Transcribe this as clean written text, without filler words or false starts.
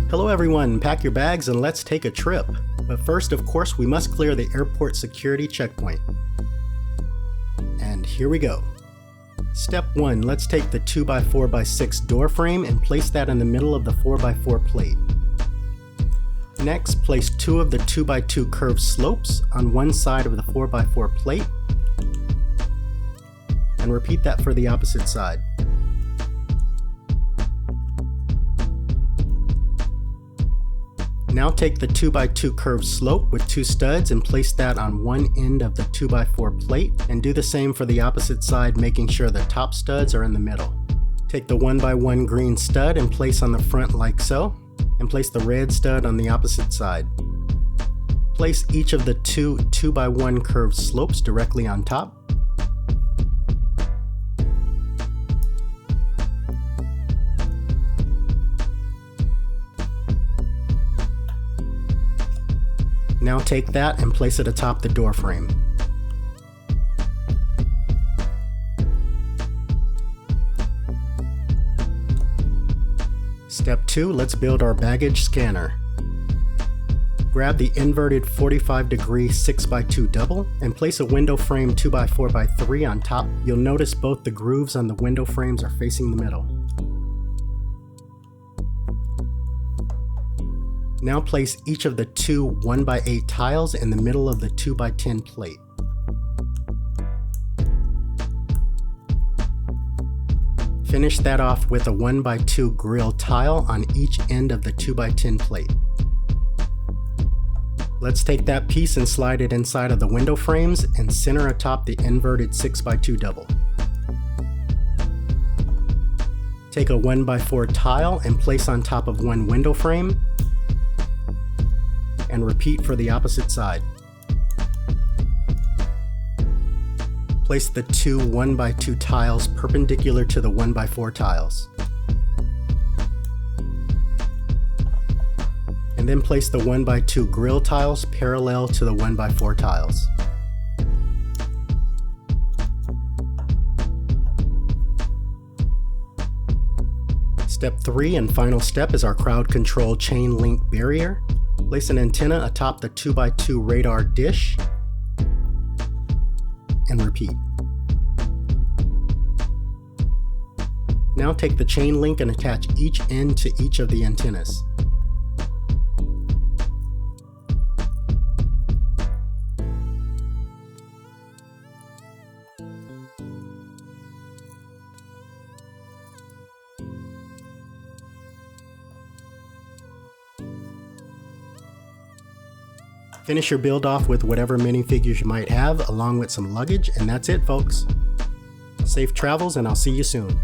Hello everyone, pack your bags and let's take a trip. But first, of course, we must clear the airport security checkpoint. And here we go. Step 1, let's take the 2x4x6 door frame and place that in the middle of the 4x4 plate. Next, place 2 of the 2x2 curved slopes on one side of the 4x4 plate. And repeat that for the opposite side. Now take the 2x2 curved slope with 2 studs and place that on one end of the 2x4 plate, and do the same for the opposite side, making sure the top studs are in the middle. Take the 1x1 green stud and place on the front like so, and place the red stud on the opposite side. Place each of the two 2x1 curved slopes directly on top. Now take that and place it atop the door frame. Step 2, let's build our baggage scanner. Grab the inverted 45-degree 6x2 double and place a window frame 2x4x3 on top. You'll notice both the grooves on the window frames are facing the middle. Now place each of the two 1x8 tiles in the middle of the 2x10 plate. Finish that off with a 1x2 grill tile on each end of the 2x10 plate. Let's take that piece and slide it inside of the window frames and center atop the inverted 6x2 double. Take a 1x4 tile and place on top of one window frame, and repeat for the opposite side. Place the two 1x2 tiles perpendicular to the 1x4 tiles. And then place the 1x2 grill tiles parallel to the 1x4 tiles. Step 3 and final step is our crowd control chain link barrier. Place an antenna atop the 2x2 radar dish and repeat. Now take the chain link and attach each end to each of the antennas. Finish your build off with whatever minifigures you might have, along with some luggage, and that's it, folks. Safe travels, and I'll see you soon.